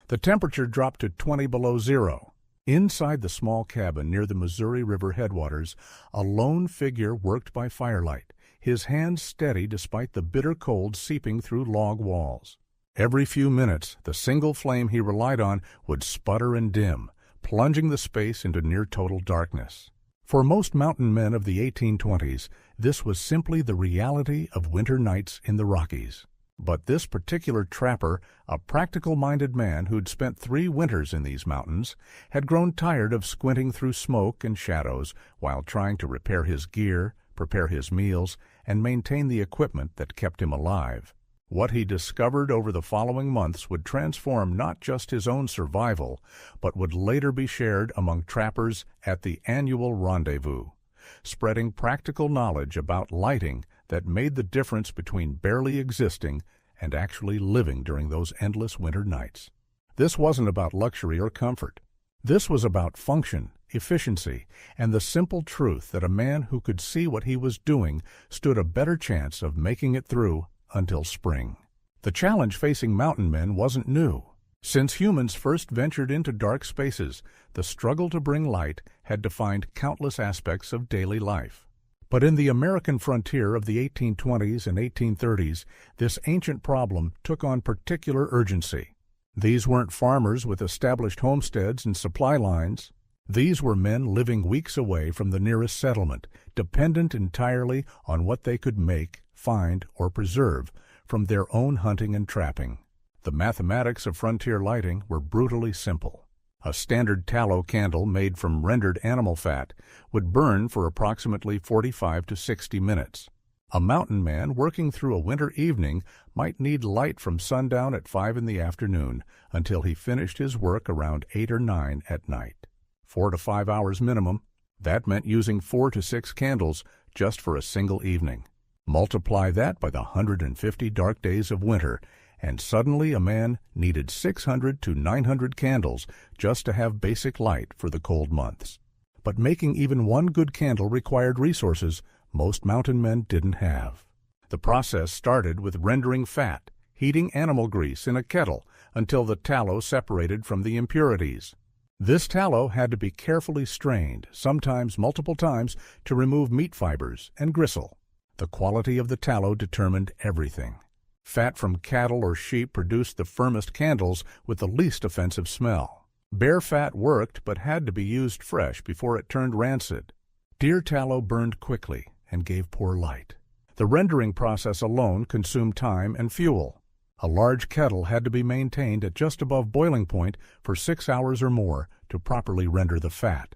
The temperature dropped to 20 below zero. Inside the small cabin near the Missouri River headwaters, a lone figure worked by firelight, his hands steady despite the bitter cold seeping through log walls. Every few minutes, the single flame he relied on would sputter and dim, plunging the space into near-total darkness. For most mountain men of the 1820s, this was simply the reality of winter nights in the Rockies. But this particular trapper, a practical-minded man who'd spent 3 winters in these mountains, had grown tired of squinting through smoke and shadows while trying to repair his gear, prepare his meals, and maintain the equipment that kept him alive. What he discovered over the following months would transform not just his own survival, but would later be shared among trappers at the annual rendezvous, spreading practical knowledge about lighting that made the difference between barely existing and actually living during those endless winter nights. This wasn't about luxury or comfort. This was about function, efficiency, and the simple truth that a man who could see what he was doing stood a better chance of making it through until spring. The challenge facing mountain men wasn't new. Since humans first ventured into dark spaces, the struggle to bring light had defined countless aspects of daily life. But in the American frontier of the 1820s and 1830s, this ancient problem took on particular urgency. These weren't farmers with established homesteads and supply lines. These were men living weeks away from the nearest settlement, dependent entirely on what they could make, find, or preserve from their own hunting and trapping. The mathematics of frontier lighting were brutally simple. A standard tallow candle made from rendered animal fat would burn for approximately 45 to 60 minutes. A mountain man working through a winter evening might need light from sundown at 5 in the afternoon until he finished his work around 8 or 9 at night. 4 to 5 hours minimum. That meant using 4 to 6 candles just for a single evening. Multiply that by the 150 dark days of winter, and suddenly a man needed 600 to 900 candles just to have basic light for the cold months. But making even one good candle required resources most mountain men didn't have. The process started with rendering fat, heating animal grease in a kettle until the tallow separated from the impurities. This tallow had to be carefully strained, sometimes multiple times, to remove meat fibers and gristle. The quality of the tallow determined everything. Fat from cattle or sheep produced the firmest candles with the least offensive smell. Bear fat worked but had to be used fresh before it turned rancid. Deer tallow burned quickly and gave poor light. The rendering process alone consumed time and fuel. A large kettle had to be maintained at just above boiling point for 6 hours or more to properly render the fat.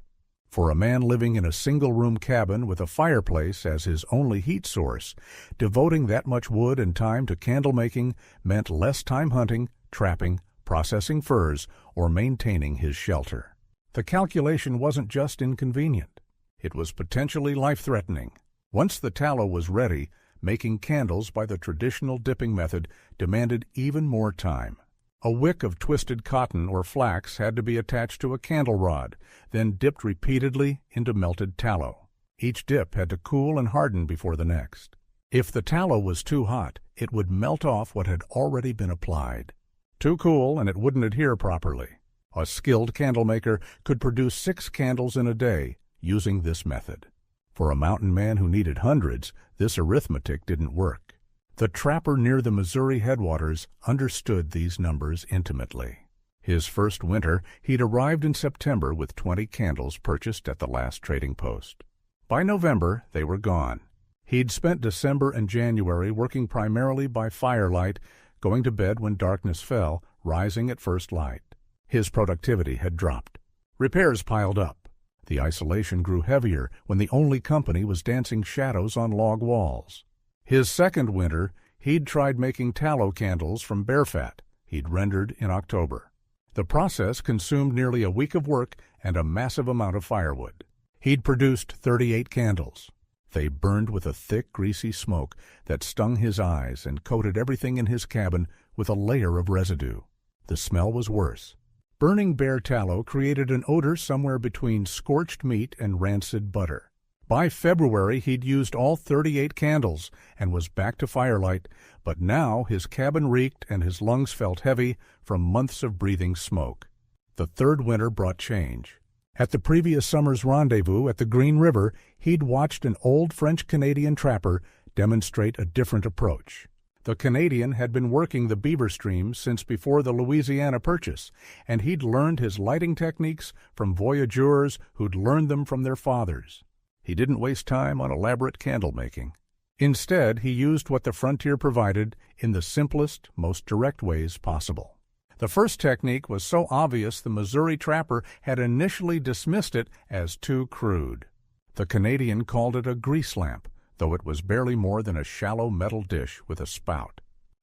For a man living in a single-room cabin with a fireplace as his only heat source, devoting that much wood and time to candle making meant less time hunting, trapping, processing furs, or maintaining his shelter. The calculation wasn't just inconvenient. It was potentially life-threatening. Once the tallow was ready, making candles by the traditional dipping method demanded even more time. A wick of twisted cotton or flax had to be attached to a candle rod, then dipped repeatedly into melted tallow. Each dip had to cool and harden before the next. If the tallow was too hot, it would melt off what had already been applied. Too cool, and it wouldn't adhere properly. A skilled candlemaker could produce 6 candles in a day using this method. For a mountain man who needed hundreds, this arithmetic didn't work. The trapper near the Missouri headwaters understood these numbers intimately. His first winter, he'd arrived in September with 20 candles purchased at the last trading post. By November, they were gone. He'd spent December and January working primarily by firelight, going to bed when darkness fell, rising at first light. His productivity had dropped. Repairs piled up. The isolation grew heavier when the only company was dancing shadows on log walls. His second winter, he'd tried making tallow candles from bear fat he'd rendered in October. The process consumed nearly a week of work and a massive amount of firewood. He'd produced 38 candles. They burned with a thick, greasy smoke that stung his eyes and coated everything in his cabin with a layer of residue. The smell was worse. Burning bear tallow created an odor somewhere between scorched meat and rancid butter. By February, he'd used all 38 candles and was back to firelight, but now his cabin reeked and his lungs felt heavy from months of breathing smoke. The third winter brought change. At the previous summer's rendezvous at the Green River, he'd watched an old French-Canadian trapper demonstrate a different approach. The Canadian had been working the beaver streams since before the Louisiana Purchase, and he'd learned his lighting techniques from voyageurs who'd learned them from their fathers. He didn't waste time on elaborate candle making. Instead, he used what the frontier provided in the simplest, most direct ways possible. The first technique was so obvious the Missouri trapper had initially dismissed it as too crude. The Canadian called it a grease lamp, though it was barely more than a shallow metal dish with a spout.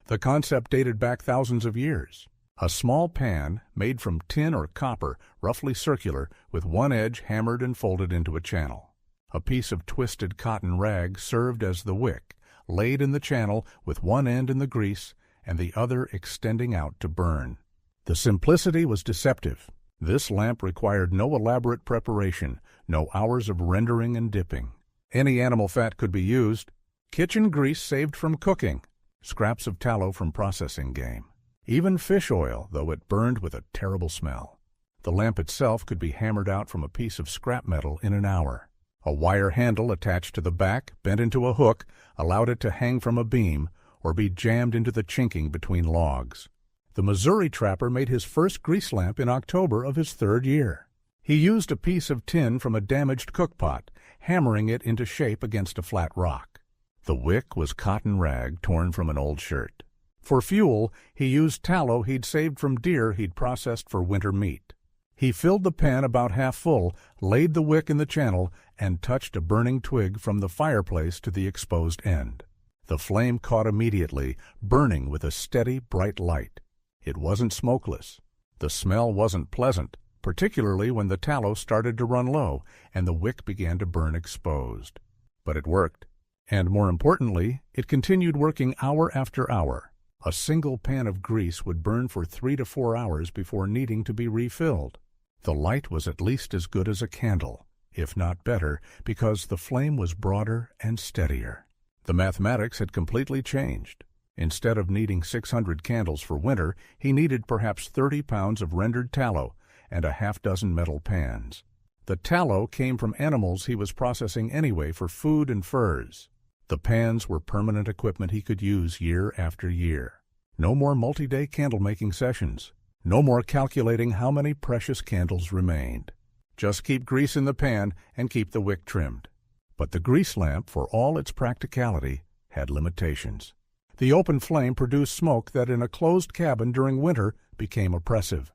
The concept dated back thousands of years. A small pan made from tin or copper, roughly circular, with one edge hammered and folded into a channel. A piece of twisted cotton rag served as the wick, laid in the channel with one end in the grease and the other extending out to burn. The simplicity was deceptive. This lamp required no elaborate preparation, no hours of rendering and dipping. Any animal fat could be used, kitchen grease saved from cooking, scraps of tallow from processing game, even fish oil, though it burned with a terrible smell. The lamp itself could be hammered out from a piece of scrap metal in an hour. A wire handle attached to the back, bent into a hook, allowed it to hang from a beam or be jammed into the chinking between logs. The Missouri trapper made his first grease lamp in October of his third year. He used a piece of tin from a damaged cookpot, hammering it into shape against a flat rock. The wick was cotton rag torn from an old shirt. For fuel, he used tallow he'd saved from deer he'd processed for winter meat. He filled the pan about half full, laid the wick in the channel, and touched a burning twig from the fireplace to the exposed end. The flame caught immediately, burning with a steady, bright light. It wasn't smokeless. The smell wasn't pleasant, particularly when the tallow started to run low and the wick began to burn exposed. But it worked. And more importantly, it continued working hour after hour. A single pan of grease would burn for 3 to 4 hours before needing to be refilled. The light was at least as good as a candle, if not better, because the flame was broader and steadier. The mathematics had completely changed. Instead of needing 600 candles for winter, he needed perhaps 30 pounds of rendered tallow and a half-dozen metal pans. The tallow came from animals he was processing anyway for food and furs. The pans were permanent equipment he could use year after year. No more multi-day candle-making sessions. No more calculating how many precious candles remained. Just keep grease in the pan and keep the wick trimmed. But the grease lamp, for all its practicality, had limitations. The open flame produced smoke that in a closed cabin during winter became oppressive.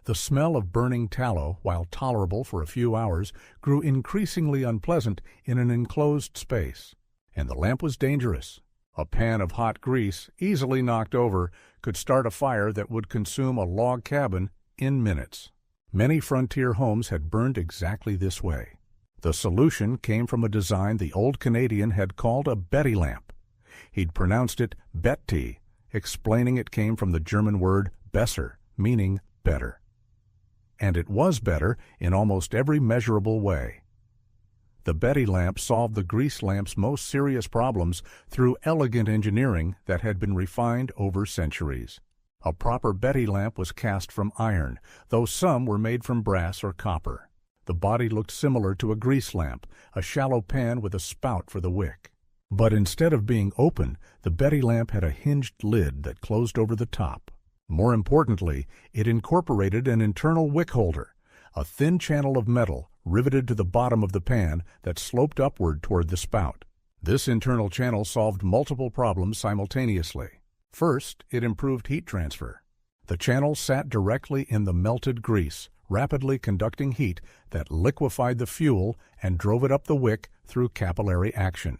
The smell of burning tallow, while tolerable for a few hours, grew increasingly unpleasant in an enclosed space. And the lamp was dangerous. A pan of hot grease, easily knocked over, could start a fire that would consume a log cabin in minutes. Many frontier homes had burned exactly this way. The solution came from a design the old Canadian had called a Betty lamp. He'd pronounced it Betty, explaining it came from the German word besser, meaning better. And it was better in almost every measurable way. The Betty lamp solved the grease lamp's most serious problems through elegant engineering that had been refined over centuries. A proper Betty lamp was cast from iron, though some were made from brass or copper. The body looked similar to a grease lamp, a shallow pan with a spout for the wick. But instead of being open, the Betty lamp had a hinged lid that closed over the top. More importantly, it incorporated an internal wick holder, a thin channel of metal riveted to the bottom of the pan that sloped upward toward the spout. This internal channel solved multiple problems simultaneously. First, it improved heat transfer. The channel sat directly in the melted grease, rapidly conducting heat that liquefied the fuel and drove it up the wick through capillary action.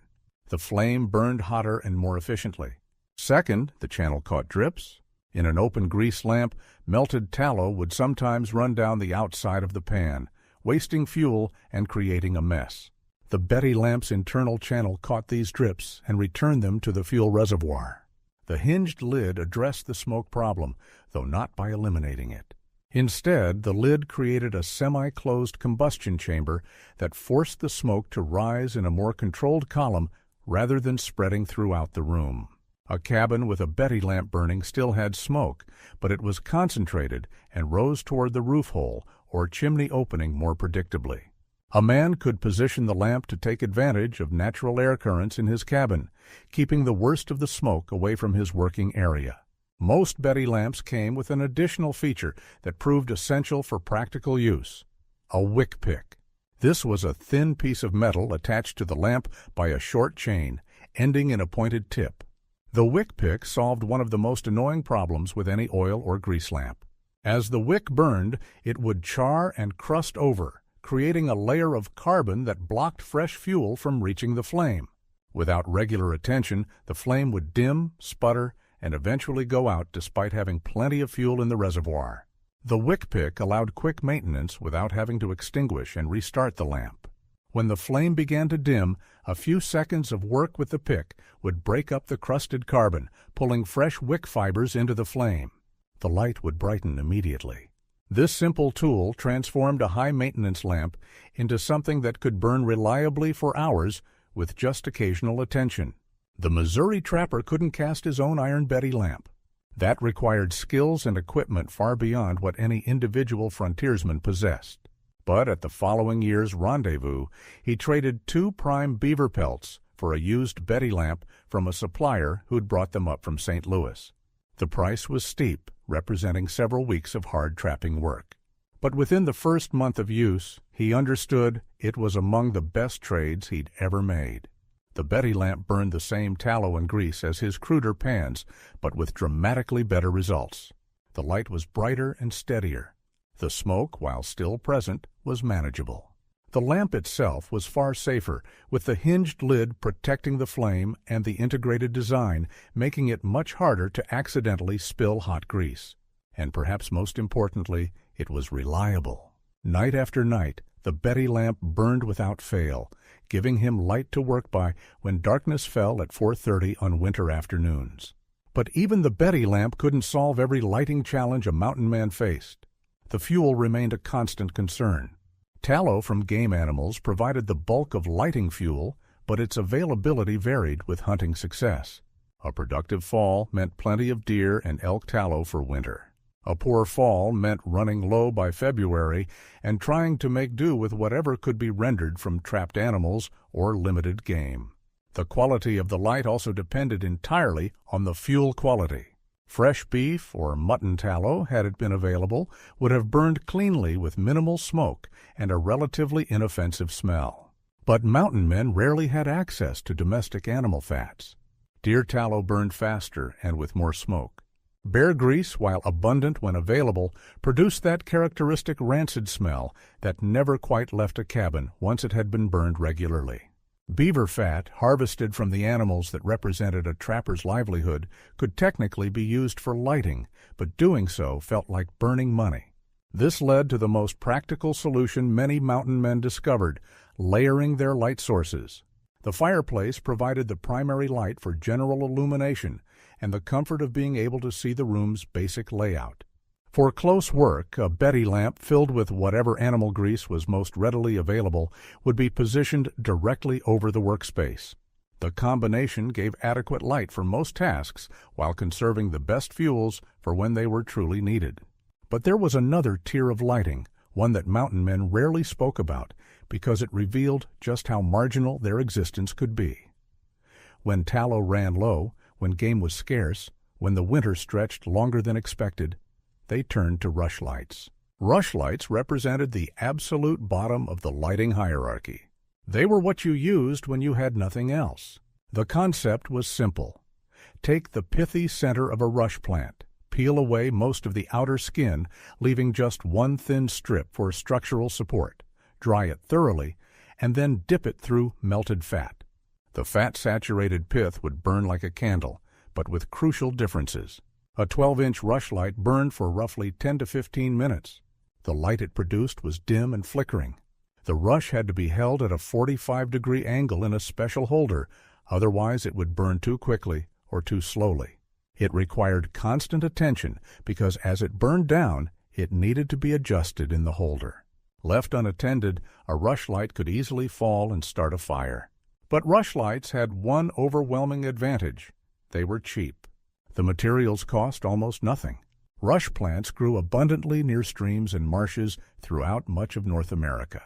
The flame burned hotter and more efficiently. Second, the channel caught drips. In an open grease lamp, melted tallow would sometimes run down the outside of the pan, wasting fuel and creating a mess. The Betty lamp's internal channel caught these drips and returned them to the fuel reservoir. The hinged lid addressed the smoke problem, though not by eliminating it. Instead, the lid created a semi-closed combustion chamber that forced the smoke to rise in a more controlled column rather than spreading throughout the room. A cabin with a Betty lamp burning still had smoke, but it was concentrated and rose toward the roof hole or chimney opening more predictably. A man could position the lamp to take advantage of natural air currents in his cabin, keeping the worst of the smoke away from his working area. Most Betty lamps came with an additional feature that proved essential for practical use: a wick pick. This was a thin piece of metal attached to the lamp by a short chain, ending in a pointed tip. The wick pick solved one of the most annoying problems with any oil or grease lamp. As the wick burned, it would char and crust over, creating a layer of carbon that blocked fresh fuel from reaching the flame. Without regular attention, the flame would dim, sputter, and eventually go out despite having plenty of fuel in the reservoir. The wick pick allowed quick maintenance without having to extinguish and restart the lamp. When the flame began to dim, a few seconds of work with the pick would break up the crusted carbon, pulling fresh wick fibers into the flame. The light would brighten immediately. This simple tool transformed a high-maintenance lamp into something that could burn reliably for hours with just occasional attention. The Missouri trapper couldn't cast his own iron Betty lamp. That required skills and equipment far beyond what any individual frontiersman possessed. But at the following year's rendezvous, he traded 2 prime beaver pelts for a used Betty lamp from a supplier who'd brought them up from St. Louis. The price was steep, representing several weeks of hard trapping work. But within the first month of use, he understood it was among the best trades he'd ever made. The Betty lamp burned the same tallow and grease as his cruder pans, but with dramatically better results. The light was brighter and steadier. The smoke, while still present, was manageable. The lamp itself was far safer, with the hinged lid protecting the flame and the integrated design making it much harder to accidentally spill hot grease. And perhaps most importantly, it was reliable. Night after night, the Betty lamp burned without fail, giving him light to work by when darkness fell at 4:30 on winter afternoons. But even the Betty lamp couldn't solve every lighting challenge a mountain man faced. The fuel remained a constant concern. Tallow from game animals provided the bulk of lighting fuel, but its availability varied with hunting success. A productive fall meant plenty of deer and elk tallow for winter. A poor fall meant running low by February and trying to make do with whatever could be rendered from trapped animals or limited game. The quality of the light also depended entirely on the fuel quality. Fresh beef or mutton tallow, had it been available, would have burned cleanly with minimal smoke and a relatively inoffensive smell. But mountain men rarely had access to domestic animal fats. Deer tallow burned faster and with more smoke. Bear grease, while abundant when available, produced that characteristic rancid smell that never quite left a cabin once it had been burned regularly. Beaver fat, harvested from the animals that represented a trapper's livelihood, could technically be used for lighting, but doing so felt like burning money. This led to the most practical solution many mountain men discovered: layering their light sources. The fireplace provided the primary light for general illumination and the comfort of being able to see the room's basic layout. For close work, a Betty lamp filled with whatever animal grease was most readily available would be positioned directly over the workspace. The combination gave adequate light for most tasks while conserving the best fuels for when they were truly needed. But there was another tier of lighting, one that mountain men rarely spoke about because it revealed just how marginal their existence could be. When tallow ran low, when game was scarce, when the winter stretched longer than expected, they turned to rushlights. Rushlights represented the absolute bottom of the lighting hierarchy. They were what you used when you had nothing else. The concept was simple. Take the pithy center of a rush plant, peel away most of the outer skin, leaving just one thin strip for structural support, dry it thoroughly, and then dip it through melted fat. The fat-saturated pith would burn like a candle, but with crucial differences. A 12-inch rushlight burned for roughly 10 to 15 minutes. The light it produced was dim and flickering. The rush had to be held at a 45-degree angle in a special holder, otherwise it would burn too quickly or too slowly. It required constant attention because as it burned down, It needed to be adjusted in the holder. Left unattended, a rushlight could easily fall and start a fire. But rushlights had one overwhelming advantage. They were cheap. The materials cost almost nothing. Rush plants grew abundantly near streams and marshes throughout much of North America.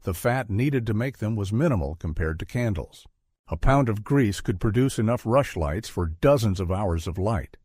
The fat needed to make them was minimal compared to candles. A pound of grease could produce enough rushlights for dozens of hours of light.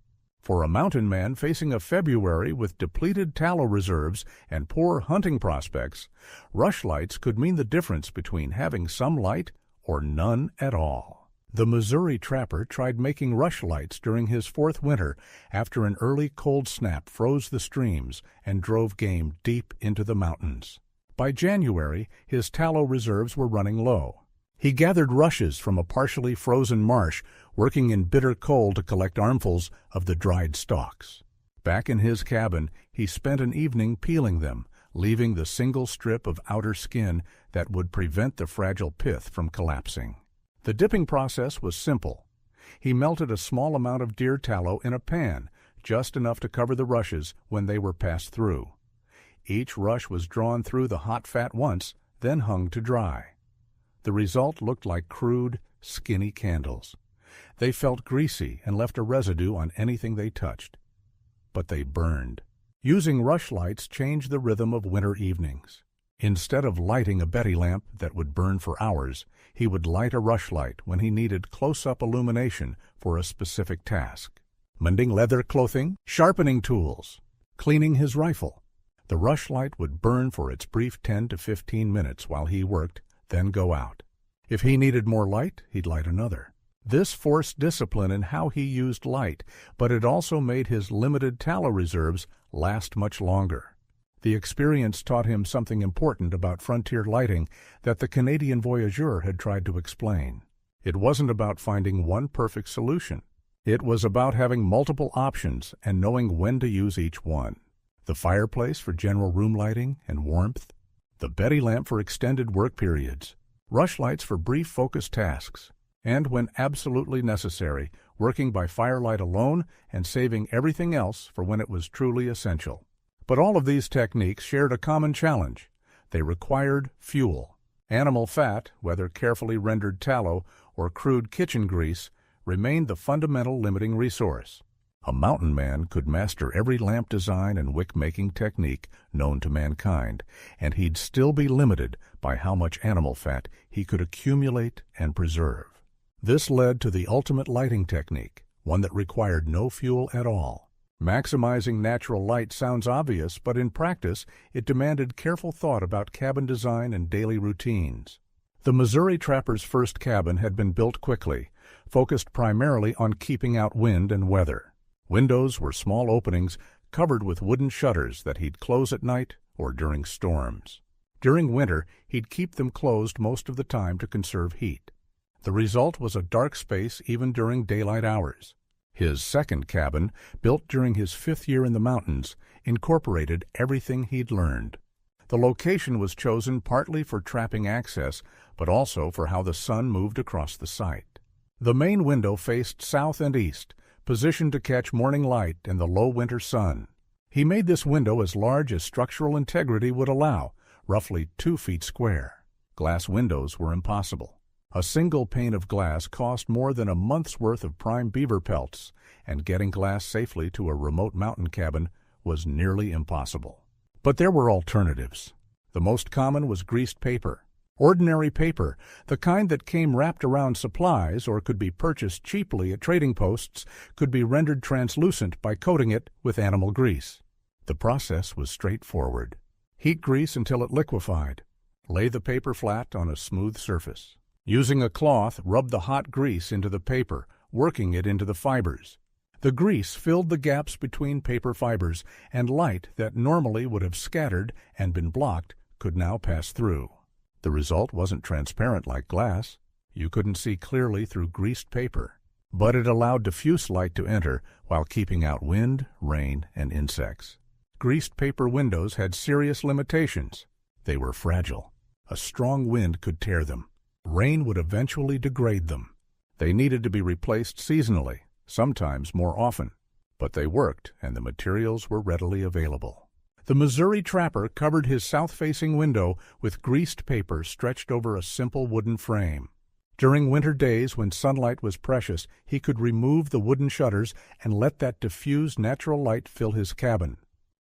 For a mountain man facing a February with depleted tallow reserves and poor hunting prospects, rushlights could mean the difference between having some light or none at all. The Missouri trapper tried making rushlights during his fourth winter after an early cold snap froze the streams and drove game deep into the mountains. By January, his tallow reserves were running low. He gathered rushes from a partially frozen marsh, working in bitter cold to collect armfuls of the dried stalks. Back in his cabin, he spent an evening peeling them, leaving the single strip of outer skin that would prevent the fragile pith from collapsing. The dipping process was simple. He melted a small amount of deer tallow in a pan, just enough to cover the rushes when they were passed through. Each rush was drawn through the hot fat once, then hung to dry. The result looked like crude, skinny candles. They felt greasy and left a residue on anything they touched. But they burned. Using rushlights changed the rhythm of winter evenings. Instead of lighting a Betty lamp that would burn for hours, he would light a rushlight when he needed close-up illumination for a specific task. Mending leather clothing, sharpening tools, cleaning his rifle. The rushlight would burn for its brief 10 to 15 minutes while he worked, then go out. If he needed more light, he'd light another. This forced discipline in how he used light, but it also made his limited tallow reserves last much longer. The experience taught him something important about frontier lighting that the Canadian voyageur had tried to explain. It wasn't about finding one perfect solution. It was about having multiple options and knowing when to use each one. The fireplace for general room lighting and warmth, the Betty lamp for extended work periods, rushlights for brief focused tasks, and when absolutely necessary, working by firelight alone and saving everything else for when it was truly essential. But all of these techniques shared a common challenge. They required fuel. Animal fat, whether carefully rendered tallow or crude kitchen grease, remained the fundamental limiting resource. A mountain man could master every lamp design and wick-making technique known to mankind, and he'd still be limited by how much animal fat he could accumulate and preserve. This led to the ultimate lighting technique, one that required no fuel at all. Maximizing natural light sounds obvious, but in practice, it demanded careful thought about cabin design and daily routines. The Missouri trapper's first cabin had been built quickly, focused primarily on keeping out wind and weather. Windows were small openings covered with wooden shutters that he'd close at night or during storms. During winter, he'd keep them closed most of the time to conserve heat. The result was a dark space even during daylight hours. His second cabin, built during his 5th year in the mountains, incorporated everything he'd learned. The location was chosen partly for trapping access, but also for how the sun moved across the site. The main window faced south and east, positioned to catch morning light and the low winter sun. He made this window as large as structural integrity would allow, roughly 2 feet square. Glass windows were impossible. A single pane of glass cost more than a month's worth of prime beaver pelts, and getting glass safely to a remote mountain cabin was nearly impossible. But there were alternatives. The most common was greased paper. Ordinary paper, the kind that came wrapped around supplies or could be purchased cheaply at trading posts, could be rendered translucent by coating it with animal grease. The process was straightforward. Heat grease until it liquefied. Lay the paper flat on a smooth surface. Using a cloth, rub the hot grease into the paper, working it into the fibers. The grease filled the gaps between paper fibers, and light that normally would have scattered and been blocked could now pass through. The result wasn't transparent like glass. You couldn't see clearly through greased paper, but it allowed diffuse light to enter while keeping out wind, rain, and insects. Greased paper windows had serious limitations. They were fragile. A strong wind could tear them. Rain would eventually degrade them. They needed to be replaced seasonally, sometimes more often. But they worked, and the materials were readily available. The Missouri trapper covered his south-facing window with greased paper stretched over a simple wooden frame. During winter days when sunlight was precious, he could remove the wooden shutters and let that diffused natural light fill his cabin.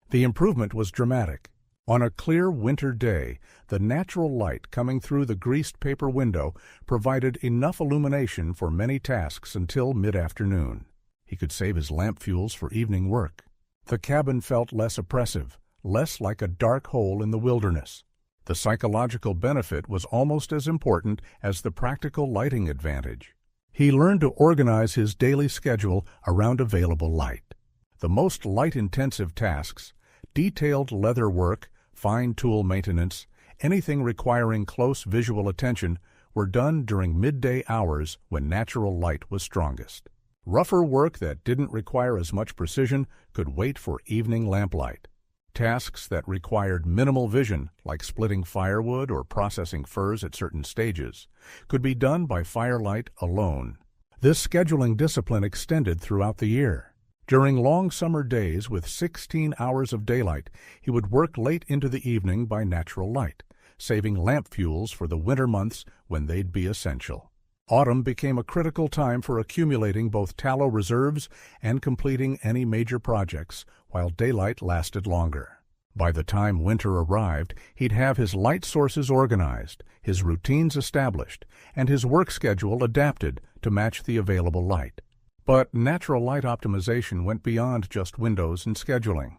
The improvement was dramatic. On a clear winter day, the natural light coming through the greased paper window provided enough illumination for many tasks until mid-afternoon. He could save his lamp fuels for evening work. The cabin felt less oppressive, less like a dark hole in the wilderness. The psychological benefit was almost as important as the practical lighting advantage. He learned to organize his daily schedule around available light. The most light-intensive tasks, detailed leather work, fine tool maintenance, anything requiring close visual attention, were done during midday hours when natural light was strongest. Rougher work that didn't require as much precision could wait for evening lamplight. Tasks that required minimal vision, like splitting firewood or processing furs at certain stages, could be done by firelight alone. This scheduling discipline extended throughout the year. During long summer days with 16 hours of daylight, he would work late into the evening by natural light, saving lamp fuels for the winter months when they'd be essential. Autumn became a critical time for accumulating both tallow reserves and completing any major projects, while daylight lasted longer. By the time winter arrived, he'd have his light sources organized, his routines established, and his work schedule adapted to match the available light. But natural light optimization went beyond just windows and scheduling.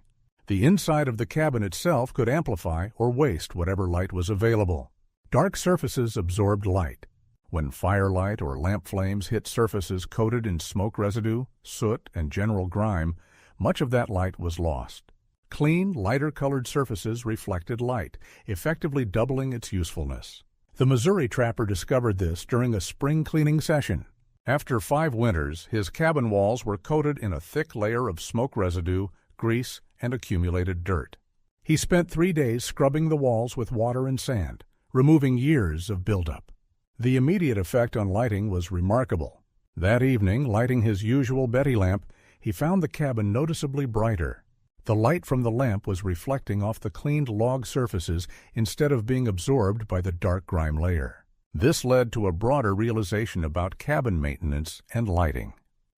The inside of the cabin itself could amplify or waste whatever light was available. Dark surfaces absorbed light. When firelight or lamp flames hit surfaces coated in smoke residue, soot, and general grime, much of that light was lost. Clean, lighter-colored surfaces reflected light, effectively doubling its usefulness. The Missouri trapper discovered this during a spring cleaning session. After 5 winters, his cabin walls were coated in a thick layer of smoke residue, grease, and accumulated dirt. He spent 3 days scrubbing the walls with water and sand, removing years of buildup. The immediate effect on lighting was remarkable. That evening, lighting his usual Betty lamp, he found the cabin noticeably brighter. The light from the lamp was reflecting off the cleaned log surfaces instead of being absorbed by the dark grime layer. This led to a broader realization about cabin maintenance and lighting.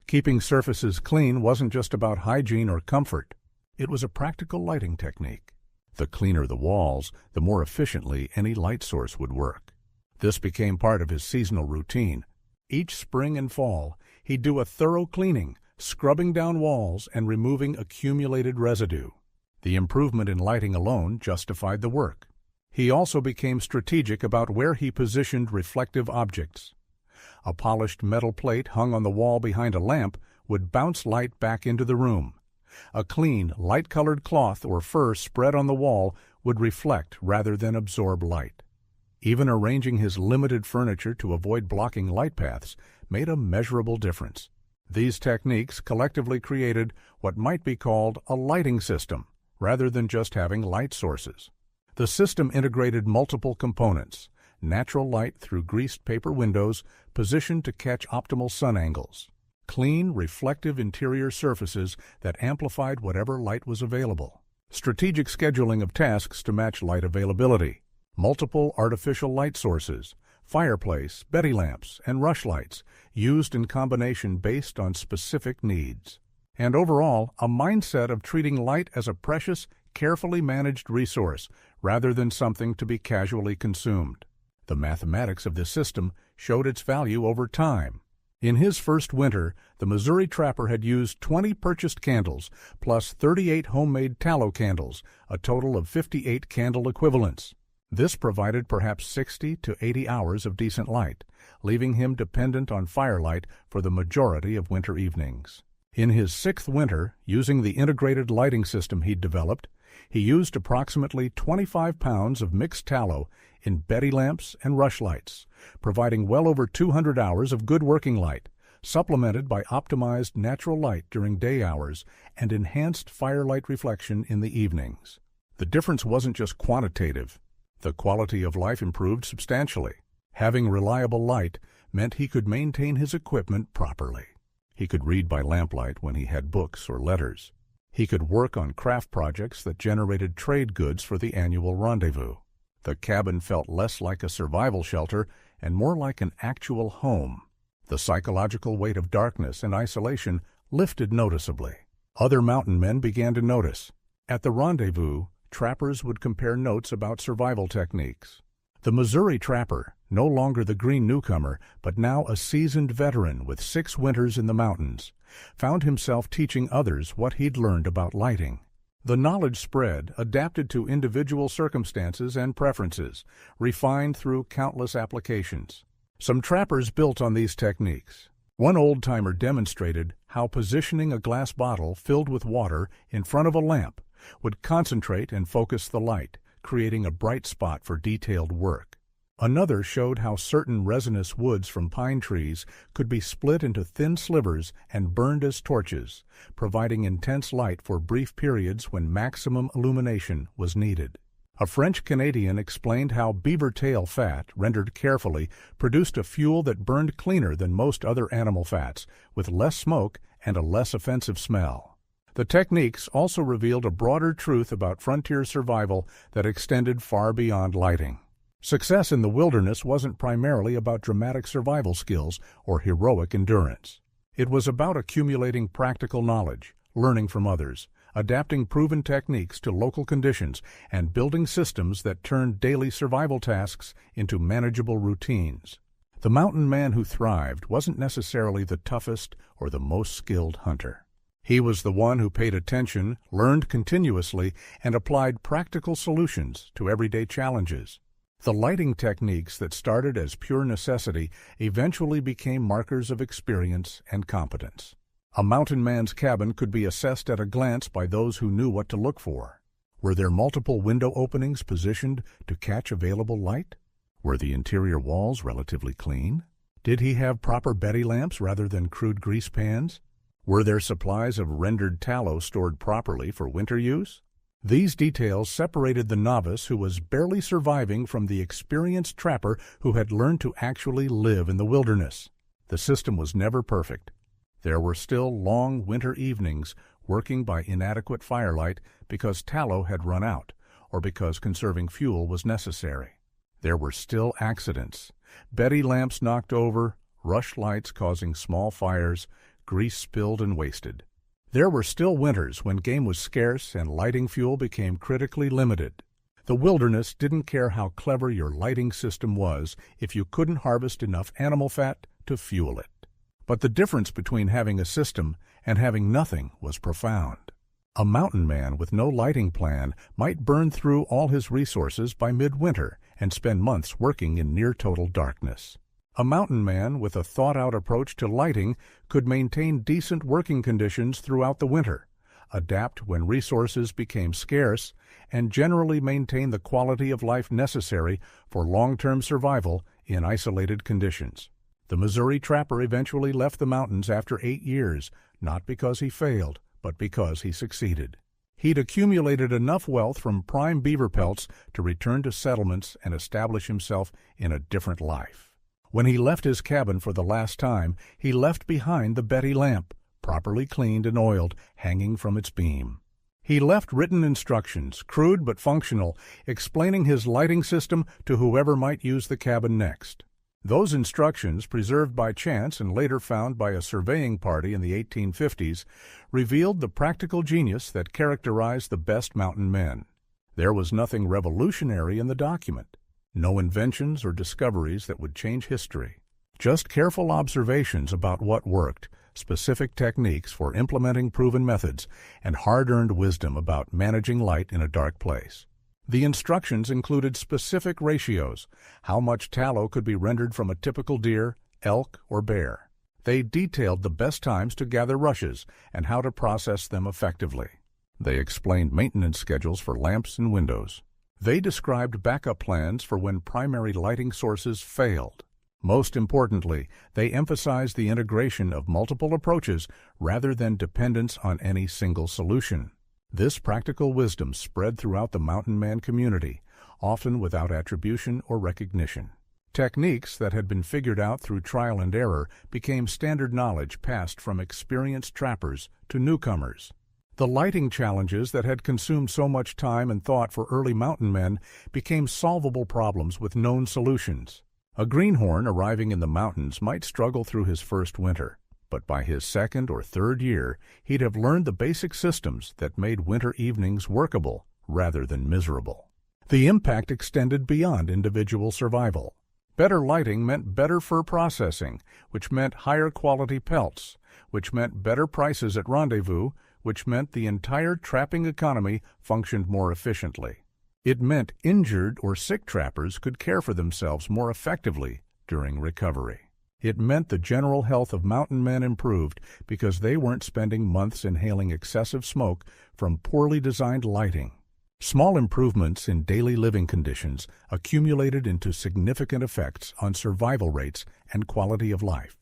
Keeping surfaces clean wasn't just about hygiene or comfort. It was a practical lighting technique. The cleaner the walls, the more efficiently any light source would work. This became part of his seasonal routine. Each spring and fall, he'd do a thorough cleaning, scrubbing down walls and removing accumulated residue. The improvement in lighting alone justified the work. He also became strategic about where he positioned reflective objects. A polished metal plate hung on the wall behind a lamp would bounce light back into the room. A clean, light-colored cloth or fur spread on the wall would reflect rather than absorb light. Even arranging his limited furniture to avoid blocking light paths made a measurable difference. These techniques collectively created what might be called a lighting system, rather than just having light sources. The system integrated multiple components: natural light through greased paper windows positioned to catch optimal sun angles, clean, reflective interior surfaces that amplified whatever light was available, strategic scheduling of tasks to match light availability, multiple artificial light sources, fireplace, Betty lamps, and rushlights used in combination based on specific needs, and overall, a mindset of treating light as a precious, carefully managed resource rather than something to be casually consumed. The mathematics of this system showed its value over time. In his first winter, the Missouri trapper had used 20 purchased candles plus 38 homemade tallow candles, a total of 58 candle equivalents. This provided perhaps 60 to 80 hours of decent light, leaving him dependent on firelight for the majority of winter evenings. In his 6th winter, using the integrated lighting system he'd developed, he used approximately 25 pounds of mixed tallow in Betty lamps and rushlights, providing well over 200 hours of good working light, supplemented by optimized natural light during day hours and enhanced firelight reflection in the evenings. The difference wasn't just quantitative. The quality of life improved substantially. Having reliable light meant he could maintain his equipment properly. He could read by lamplight when he had books or letters. He could work on craft projects that generated trade goods for the annual rendezvous. The cabin felt less like a survival shelter and more like an actual home. The psychological weight of darkness and isolation lifted noticeably. Other mountain men began to notice. At the rendezvous, trappers would compare notes about survival techniques. The Missouri trapper, no longer the green newcomer, but now a seasoned veteran with 6 winters in the mountains, found himself teaching others what he'd learned about lighting. The knowledge spread, adapted to individual circumstances and preferences, refined through countless applications. Some trappers built on these techniques. One old-timer demonstrated how positioning a glass bottle filled with water in front of a lamp would concentrate and focus the light, creating a bright spot for detailed work. Another showed how certain resinous woods from pine trees could be split into thin slivers and burned as torches, providing intense light for brief periods when maximum illumination was needed. A French-Canadian explained how beaver tail fat, rendered carefully, produced a fuel that burned cleaner than most other animal fats, with less smoke and a less offensive smell. The techniques also revealed a broader truth about frontier survival that extended far beyond lighting. Success in the wilderness wasn't primarily about dramatic survival skills or heroic endurance. It was about accumulating practical knowledge, learning from others, adapting proven techniques to local conditions, and building systems that turned daily survival tasks into manageable routines. The mountain man who thrived wasn't necessarily the toughest or the most skilled hunter. He was the one who paid attention, learned continuously, and applied practical solutions to everyday challenges. The lighting techniques that started as pure necessity eventually became markers of experience and competence. A mountain man's cabin could be assessed at a glance by those who knew what to look for. Were there multiple window openings positioned to catch available light? Were the interior walls relatively clean? Did he have proper Betty lamps rather than crude grease pans? Were there supplies of rendered tallow stored properly for winter use? These details separated the novice who was barely surviving from the experienced trapper who had learned to actually live in the wilderness. The system was never perfect. There were still long winter evenings working by inadequate firelight because tallow had run out or because conserving fuel was necessary. There were still accidents. Betty lamps knocked over, rushlights causing small fires, grease spilled and wasted. There were still winters when game was scarce and lighting fuel became critically limited. The wilderness didn't care how clever your lighting system was if you couldn't harvest enough animal fat to fuel it. But the difference between having a system and having nothing was profound. A mountain man with no lighting plan might burn through all his resources by midwinter and spend months working in near-total darkness. A mountain man with a thought-out approach to lighting could maintain decent working conditions throughout the winter, adapt when resources became scarce, and generally maintain the quality of life necessary for long-term survival in isolated conditions. The Missouri trapper eventually left the mountains after 8 years, not because he failed, but because he succeeded. He'd accumulated enough wealth from prime beaver pelts to return to settlements and establish himself in a different life. When he left his cabin for the last time, he left behind the Betty lamp, properly cleaned and oiled, hanging from its beam. He left written instructions, crude but functional, explaining his lighting system to whoever might use the cabin next. Those instructions, preserved by chance and later found by a surveying party in the 1850s, revealed the practical genius that characterized the best mountain men. There was nothing revolutionary in the document. No inventions or discoveries that would change history. Just careful observations about what worked, specific techniques for implementing proven methods, and hard-earned wisdom about managing light in a dark place. The instructions included specific ratios, how much tallow could be rendered from a typical deer, elk, or bear. They detailed the best times to gather rushes and how to process them effectively. They explained maintenance schedules for lamps and windows. They described backup plans for when primary lighting sources failed. Most importantly, they emphasized the integration of multiple approaches rather than dependence on any single solution. This practical wisdom spread throughout the mountain man community, often without attribution or recognition. Techniques that had been figured out through trial and error became standard knowledge passed from experienced trappers to newcomers. The lighting challenges that had consumed so much time and thought for early mountain men became solvable problems with known solutions. A greenhorn arriving in the mountains might struggle through his first winter, but by his second or third year, he'd have learned the basic systems that made winter evenings workable rather than miserable. The impact extended beyond individual survival. Better lighting meant better fur processing, which meant higher quality pelts, which meant better prices at rendezvous, which meant the entire trapping economy functioned more efficiently. It meant injured or sick trappers could care for themselves more effectively during recovery. It meant the general health of mountain men improved because they weren't spending months inhaling excessive smoke from poorly designed lighting. Small improvements in daily living conditions accumulated into significant effects on survival rates and quality of life.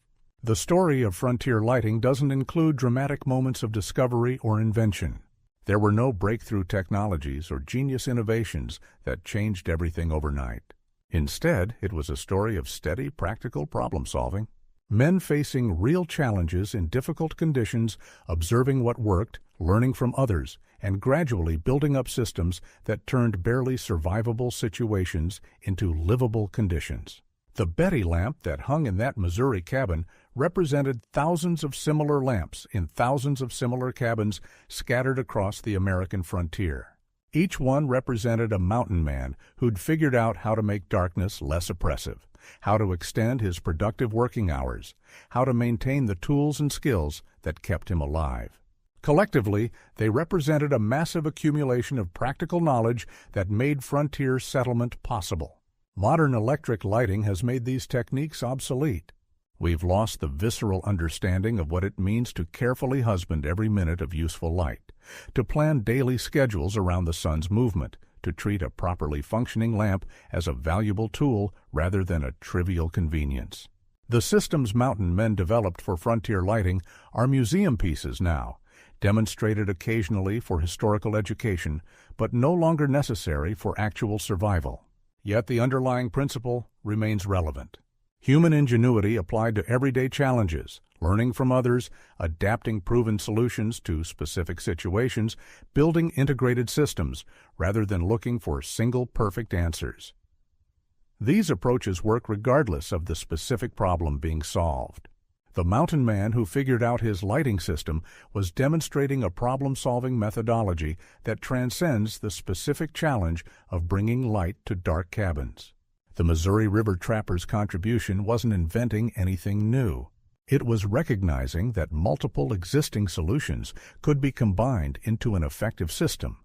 The story of frontier lighting doesn't include dramatic moments of discovery or invention. There were no breakthrough technologies or genius innovations that changed everything overnight. Instead, it was a story of steady, practical problem-solving. Men facing real challenges in difficult conditions, observing what worked, learning from others, and gradually building up systems that turned barely survivable situations into livable conditions. The Betty lamp that hung in that Missouri cabin represented thousands of similar lamps in thousands of similar cabins scattered across the American frontier. Each one represented a mountain man who'd figured out how to make darkness less oppressive, how to extend his productive working hours, how to maintain the tools and skills that kept him alive. Collectively, they represented a massive accumulation of practical knowledge that made frontier settlement possible. Modern electric lighting has made these techniques obsolete. We've lost the visceral understanding of what it means to carefully husband every minute of useful light, to plan daily schedules around the sun's movement, to treat a properly functioning lamp as a valuable tool rather than a trivial convenience. The systems mountain men developed for frontier lighting are museum pieces now, demonstrated occasionally for historical education, but no longer necessary for actual survival. Yet the underlying principle remains relevant. Human ingenuity applied to everyday challenges, learning from others, adapting proven solutions to specific situations, building integrated systems, rather than looking for single perfect answers. These approaches work regardless of the specific problem being solved. The mountain man who figured out his lighting system was demonstrating a problem-solving methodology that transcends the specific challenge of bringing light to dark cabins. The Missouri River trapper's contribution wasn't inventing anything new. It was recognizing that multiple existing solutions could be combined into an effective system,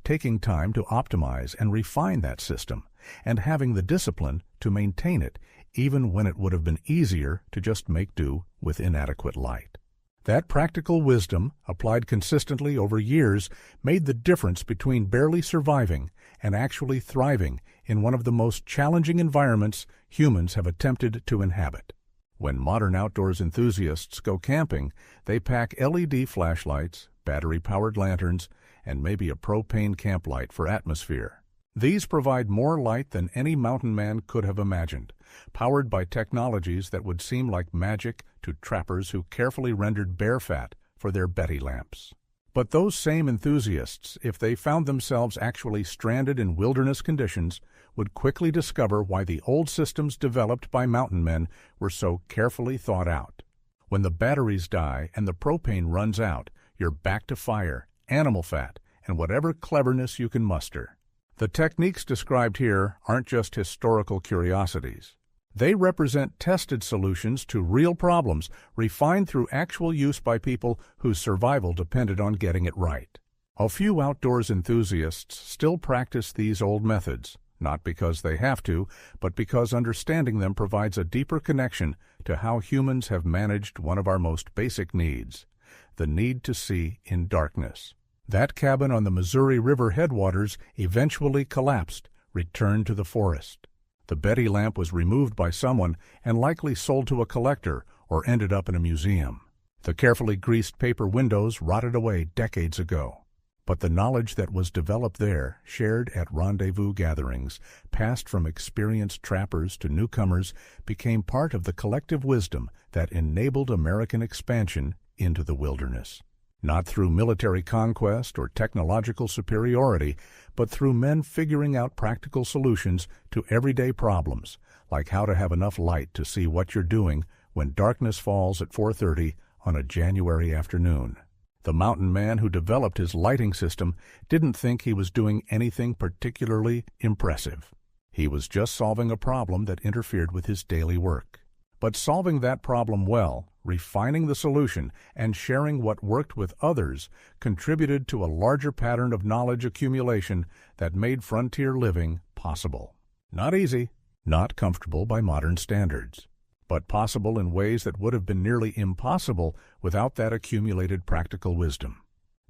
taking time to optimize and refine that system, and having the discipline to maintain it even when it would have been easier to just make do with inadequate light. That practical wisdom, applied consistently over years, made the difference between barely surviving and actually thriving in one of the most challenging environments humans have attempted to inhabit. When modern outdoors enthusiasts go camping, they pack LED flashlights, battery-powered lanterns, and maybe a propane camp light for atmosphere. These provide more light than any mountain man could have imagined, powered by technologies that would seem like magic to trappers who carefully rendered bear fat for their Betty lamps. But those same enthusiasts, if they found themselves actually stranded in wilderness conditions, would quickly discover why the old systems developed by mountain men were so carefully thought out. When the batteries die and the propane runs out, you're back to fire, animal fat, and whatever cleverness you can muster. The techniques described here aren't just historical curiosities. They represent tested solutions to real problems, refined through actual use by people whose survival depended on getting it right. A few outdoors enthusiasts still practice these old methods, not because they have to, but because understanding them provides a deeper connection to how humans have managed one of our most basic needs, the need to see in darkness. That cabin on the Missouri River headwaters eventually collapsed, returned to the forest. The Betty lamp was removed by someone and likely sold to a collector or ended up in a museum. The carefully greased paper windows rotted away decades ago. But the knowledge that was developed there, shared at rendezvous gatherings, passed from experienced trappers to newcomers, became part of the collective wisdom that enabled American expansion into the wilderness. Not through military conquest or technological superiority, but through men figuring out practical solutions to everyday problems, like how to have enough light to see what you're doing when darkness falls at 4:30 on a January afternoon. The mountain man who developed his lighting system didn't think he was doing anything particularly impressive. He was just solving a problem that interfered with his daily work. But solving that problem well, refining the solution, and sharing what worked with others contributed to a larger pattern of knowledge accumulation that made frontier living possible. Not easy, not comfortable by modern standards, but possible in ways that would have been nearly impossible without that accumulated practical wisdom.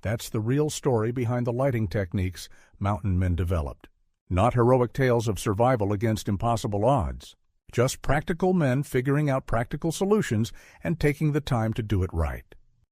That's the real story behind the lighting techniques mountain men developed. Not heroic tales of survival against impossible odds. Just practical men figuring out practical solutions and taking the time to do it right.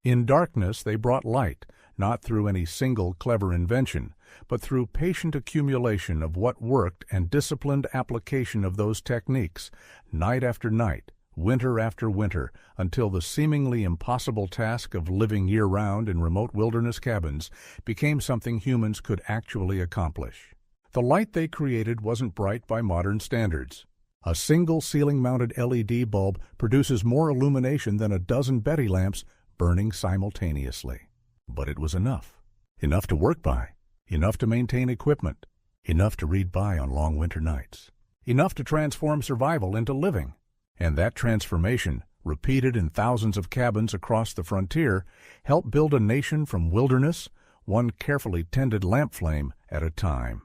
In darkness, they brought light, not through any single clever invention, but through patient accumulation of what worked and disciplined application of those techniques, night after night, winter after winter, until the seemingly impossible task of living year-round in remote wilderness cabins became something humans could actually accomplish. The light they created wasn't bright by modern standards. A single ceiling-mounted LED bulb produces more illumination than a dozen Betty lamps burning simultaneously. But it was enough. Enough to work by. Enough to maintain equipment. Enough to read by on long winter nights. Enough to transform survival into living. And that transformation, repeated in thousands of cabins across the frontier, helped build a nation from wilderness, one carefully tended lamp flame at a time.